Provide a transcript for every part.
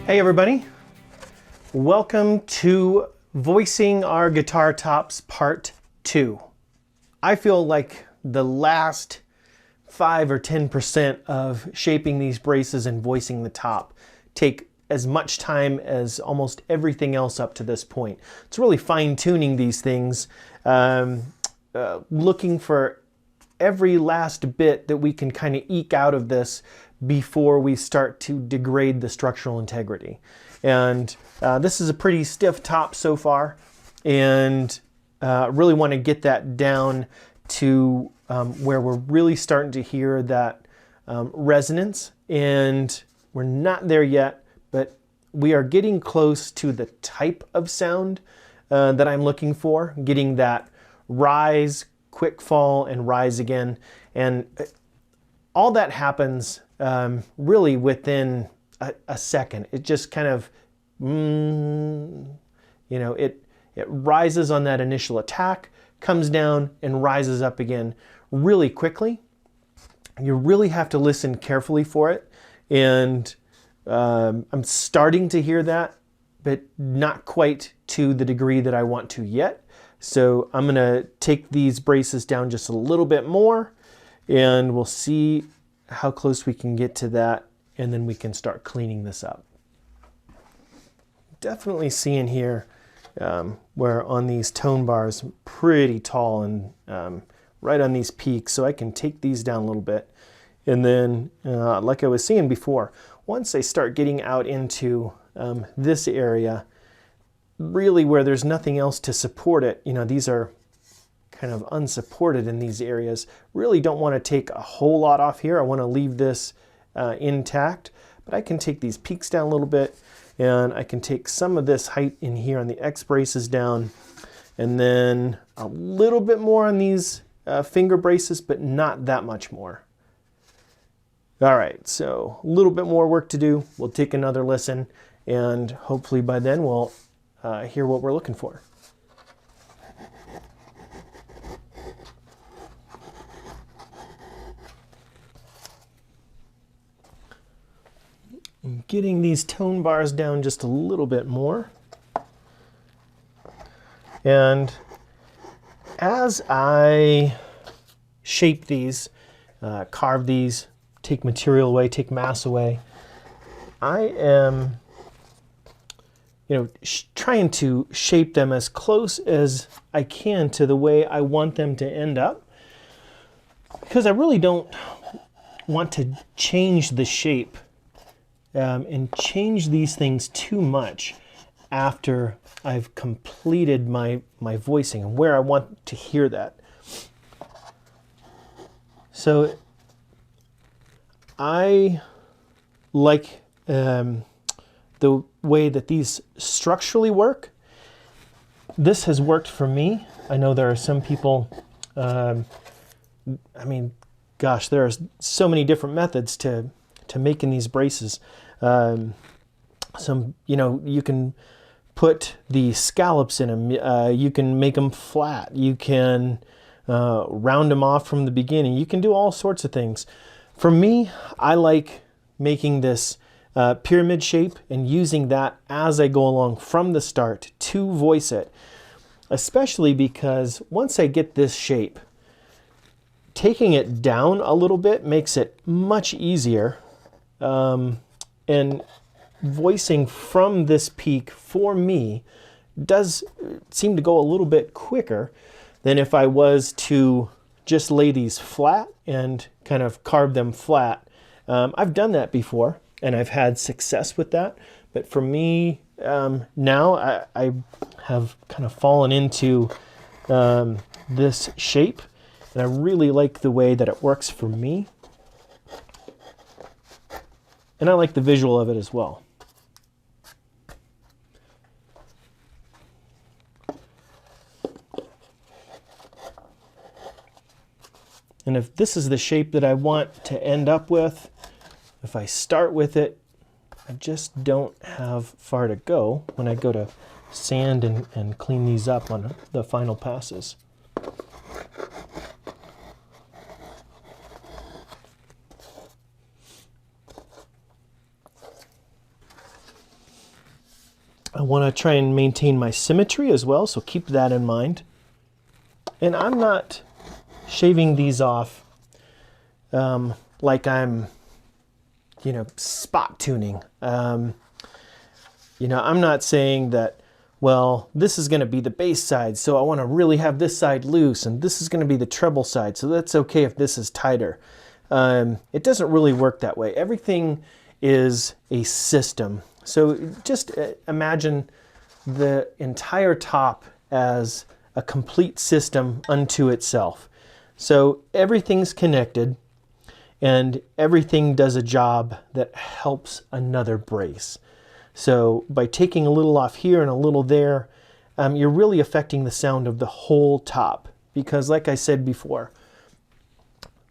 Hey everybody, welcome to Voicing Our Guitar Tops Part 2. I feel like the last 5 or 10% of shaping these braces and voicing the top take as much time as almost everything else up to this point. It's really fine-tuning these things, looking for every last bit that we can kind of eke out of this before we start to degrade the structural integrity. And this is a pretty stiff top so far, and really want to get that down to where we're really starting to hear that resonance. And we're not there yet, but we are getting close to the type of sound that I'm looking for, getting that rise, quick fall, and rise again. And all that happens really within a second. It just kind of, it rises on that initial attack, comes down, and rises up again really quickly. You really have to listen carefully for it. And I'm starting to hear that, but not quite to the degree that I want to yet. So I'm going to take these braces down just a little bit more, and we'll see how close we can get to that, and then we can start cleaning this up. Definitely seeing here where on these tone bars, pretty tall and right on these peaks, so I can take these down a little bit. And then, like I was saying before, once I start getting out into this area, really where there's nothing else to support it, these are kind of unsupported in these areas. Really don't want to take a whole lot off here. I want to leave this intact, but I can take these peaks down a little bit, and I can take some of this height in here on the X braces down, and then a little bit more on these finger braces, but not that much more. All right, so a little bit more work to do. We'll take another listen, and hopefully by then we'll hear what we're looking for. I'm getting these tone bars down just a little bit more. And as I shape these, carve these, take material away, take mass away, I am trying to shape them as close as I can to the way I want them to end up, because I really don't want to change the shape and change these things too much after I've completed my voicing and where I want to hear that. So I like the way that these structurally work. This has worked for me. I know there are some people, gosh, there are so many different methods to making these braces. You can put the scallops in them. You can make them flat. You can round them off from the beginning. You can do all sorts of things. For me, I like making this pyramid shape and using that as I go along from the start to voice it, especially because once I get this shape, taking it down a little bit makes it much easier, and voicing from this peak for me does seem to go a little bit quicker than if I was to just lay these flat and kind of carve them flat. I've done that before, and I've had success with that. But for me, now I have kind of fallen into this shape, and I really like the way that it works for me. And I like the visual of it as well. And if this is the shape that I want to end up with, if I start with it, I just don't have far to go when I go to sand and clean these up on the final passes. want to try and maintain my symmetry as well, so keep that in mind. And I'm not shaving these off like I'm, you know, spot tuning. You know, I'm not saying that, well, this is going to be the bass side, so I want to really have this side loose, and this is going to be the treble side, so that's okay if this is tighter. It doesn't really work that way. Everything is a system. So just imagine the entire top as a complete system unto itself. So everything's connected, and everything does a job that helps another brace. So by taking a little off here and a little there, you're really affecting the sound of the whole top. Because like I said before,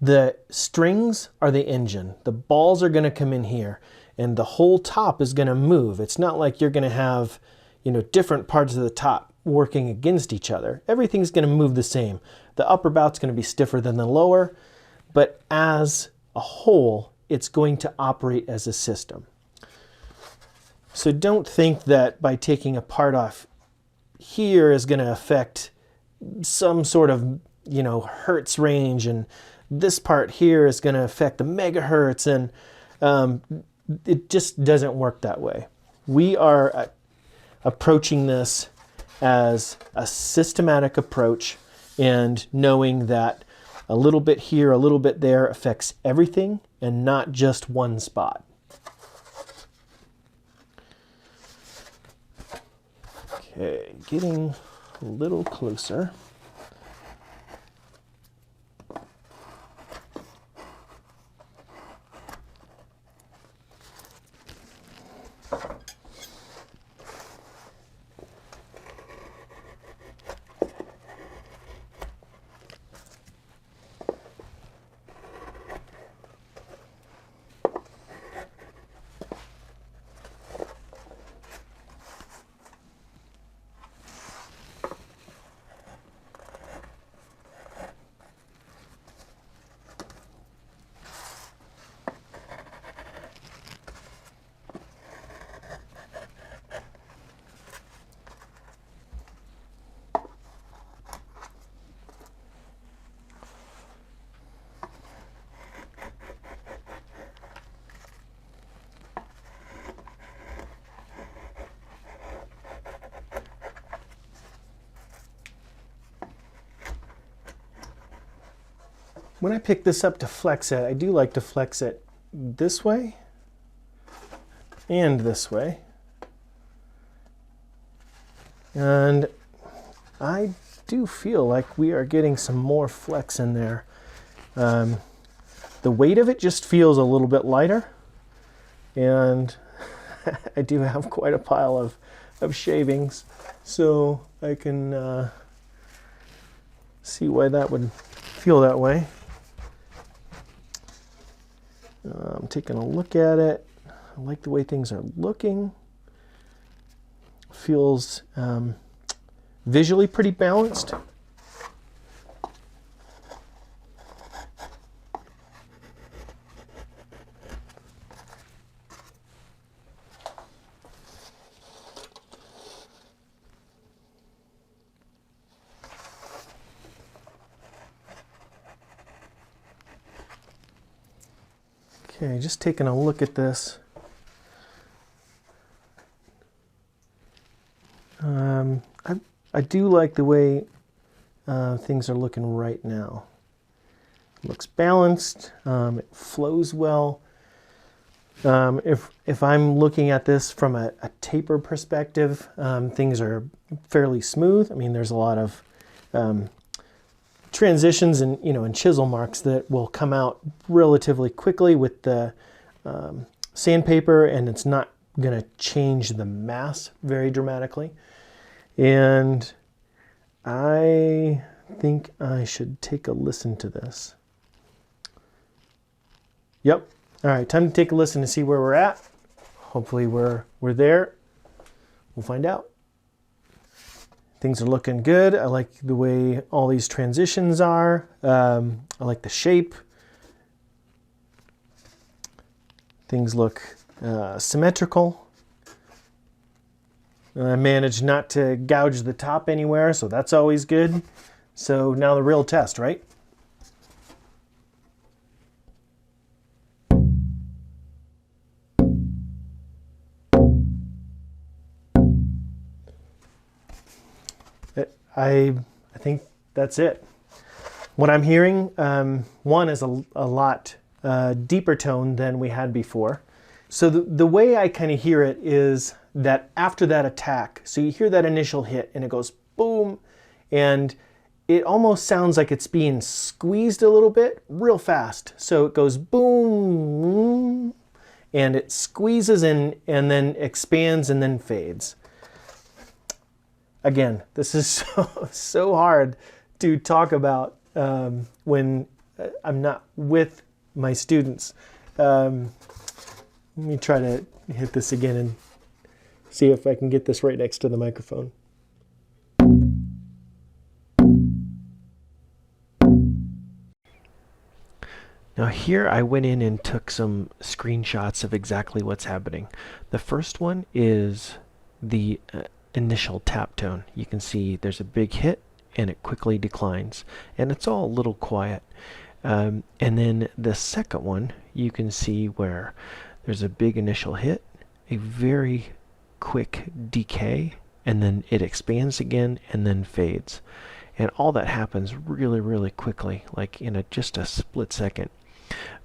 the strings are the engine. The balls are going to come in here, and the whole top is going to move. It's not like you're going to have, you know, different parts of the top working against each other. Everything's going to move the same. The upper bout's going to be stiffer than the lower, but as a whole, it's going to operate as a system. So don't think that by taking a part off here is going to affect some sort of, you know, hertz range, and this part here is going to affect the megahertz, and it just doesn't work that way. We are approaching this as a systematic approach, and knowing that a little bit here, a little bit there affects everything and not just one spot. Okay, getting a little closer. When I pick this up to flex it, I do like to flex it this way and this way. And I do feel like we are getting some more flex in there. The weight of it just feels a little bit lighter, and I do have quite a pile of shavings, so I can see why that would feel that way. I'm taking a look at it. I like the way things are looking. Feels visually pretty balanced. Okay, just taking a look at this. I do like the way things are looking right now. It looks balanced. It flows well. If I'm looking at this from a taper perspective, things are fairly smooth. I mean, there's a lot of transitions and and chisel marks that will come out relatively quickly with the sandpaper, and it's not going to change the mass very dramatically. And I think I should take a listen to this. Yep. All right, time to take a listen to see where we're at. Hopefully we're there. We'll find out. Things are looking good. I like the way all these transitions are. I like the shape. Things look symmetrical. I managed not to gouge the top anywhere, so that's always good. So now the real test, right? I think that's it. What I'm hearing, one is a lot deeper tone than we had before. So the way I kind of hear it is that after that attack, so you hear that initial hit and it goes boom, and it almost sounds like it's being squeezed a little bit real fast. So it goes boom, and it squeezes in and then expands and then fades. Again, this is so hard to talk about when I'm not with my students. Let me try to hit this again and see if I can get this right next to the microphone. Now here I went in and took some screenshots of exactly what's happening. The first one is the initial tap tone. You can see there's a big hit and it quickly declines, and it's all a little quiet. And then the second one, you can see where there's a big initial hit, a very quick decay, and then it expands again and then fades. And all that happens really, really quickly, like in just a split second.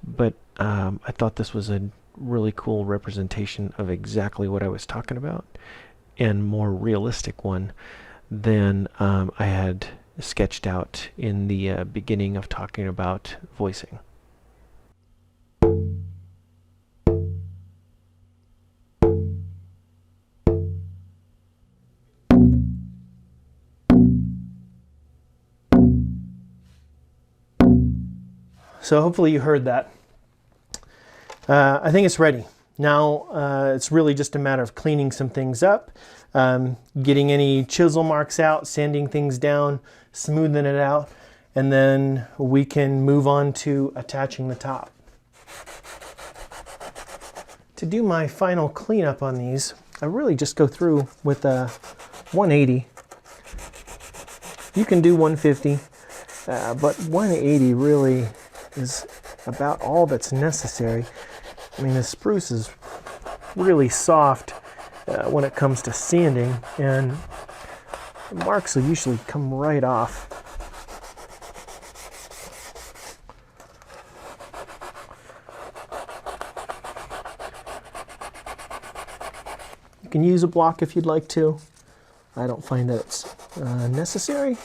But I thought this was a really cool representation of exactly what I was talking about, and more realistic one than I had sketched out in the beginning of talking about voicing. So hopefully you heard that. I think it's ready. Now it's really just a matter of cleaning some things up, getting any chisel marks out, sanding things down, smoothing it out, and then we can move on to attaching the top. To do my final cleanup on these, I really just go through with a 180. You can do 150, but 180 really is about all that's necessary. I mean, the spruce is really soft when it comes to sanding, and the marks will usually come right off. You can use a block if you'd like to. I don't find that it's necessary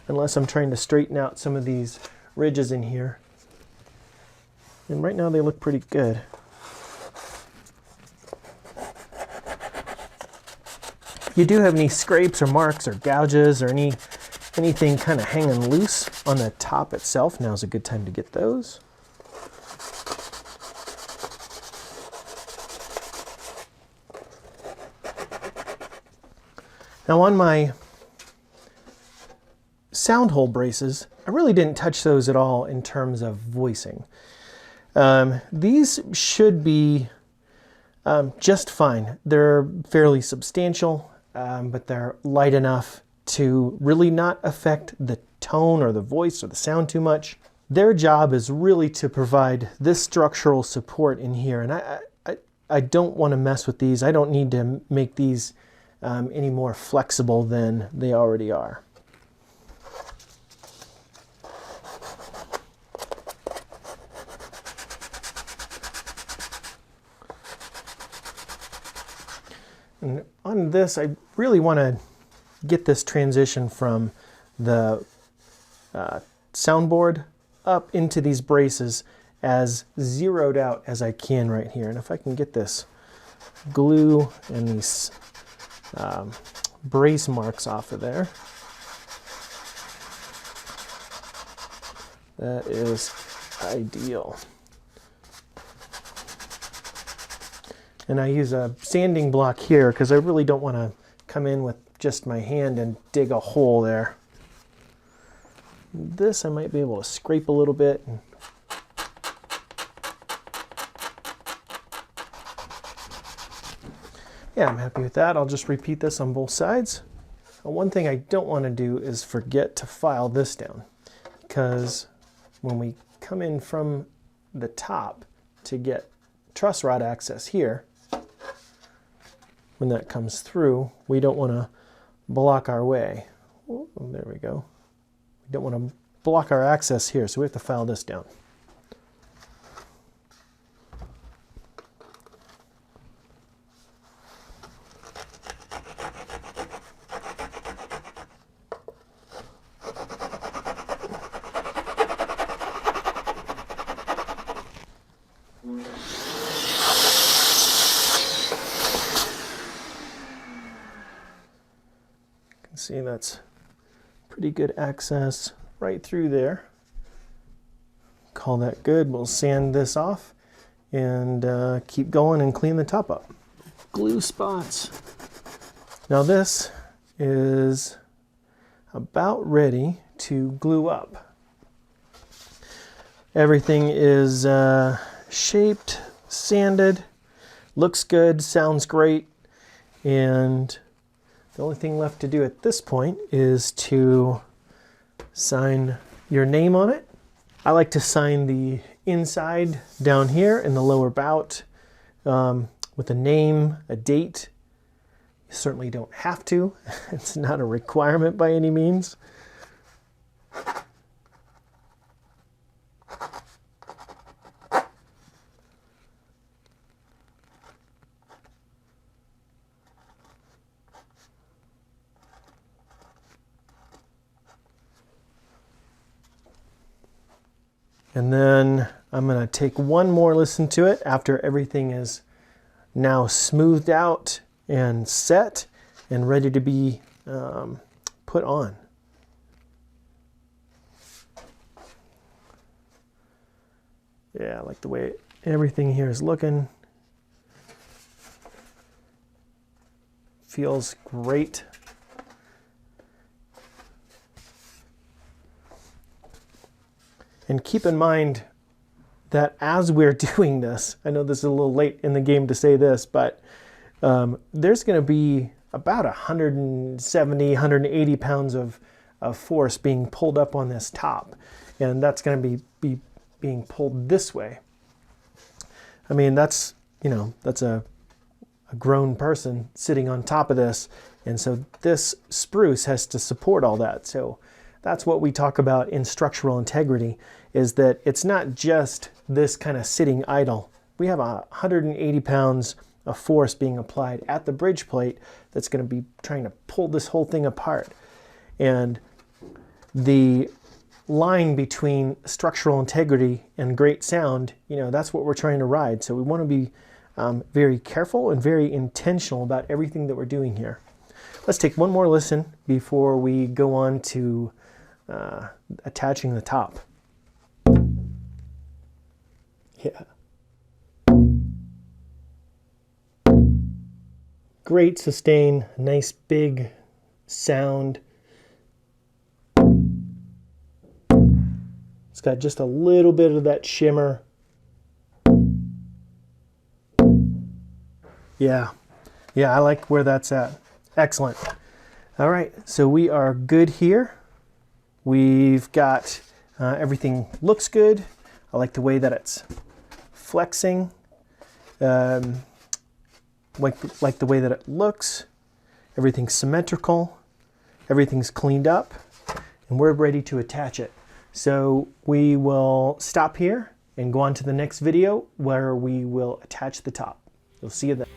unless I'm trying to straighten out some of these ridges in here. And right now they look pretty good. If you do have any scrapes or marks or gouges or anything kind of hanging loose on the top itself, now's a good time to get those. Now on my sound hole braces, I really didn't touch those at all in terms of voicing. These should be just fine. They're fairly substantial, but they're light enough to really not affect the tone or the voice or the sound too much. Their job is really to provide this structural support in here, and I don't want to mess with these. I don't need to make these any more flexible than they already are. And on this, I really want to get this transition from the soundboard up into these braces as zeroed out as I can right here. And if I can get this glue and these brace marks off of there, that is ideal. And I use a sanding block here because I really don't want to come in with just my hand and dig a hole there. This I might be able to scrape a little bit. Yeah, I'm happy with that. I'll just repeat this on both sides. One thing I don't want to do is forget to file this down, because when we come in from the top to get truss rod access here, when that comes through, we don't want to block our way. Oh, there we go. We don't want to block our access here, so we have to file this down. See, that's pretty good access right through there. Call that good. We'll sand this off and keep going and clean the top up. Glue spots. Now this is about ready to glue up. Everything is shaped, sanded, looks good, sounds great, and the only thing left to do at this point is to sign your name on it. I like to sign the inside down here in the lower bout with a name, a date. You certainly don't have to. It's not a requirement by any means. And then I'm going to take one more listen to it after everything is now smoothed out and set and ready to be put on. Yeah, I like the way everything here is looking. Feels great. And keep in mind that as we're doing this, I know this is a little late in the game to say this, but there's going to be about 170, 180 pounds of force being pulled up on this top. And that's going to be being pulled this way. I mean, that's, you know, that's a grown person sitting on top of this. And so this spruce has to support all that. So that's what we talk about in structural integrity, is that it's not just this kind of sitting idle. We have 180 pounds of force being applied at the bridge plate that's going to be trying to pull this whole thing apart. And the line between structural integrity and great sound, you know, that's what we're trying to ride. So we want to be very careful and very intentional about everything that we're doing here. Let's take one more listen before we go on to attaching the top. Yeah. Great sustain, nice big sound. It's got just a little bit of that shimmer. Yeah, I like where that's at. Excellent. All right, so we are good here. We've got everything looks good. I like the way that it's flexing. Like the way that it looks. Everything's symmetrical. Everything's cleaned up. And we're ready to attach it. So we will stop here and go on to the next video where we will attach the top. You'll see you then.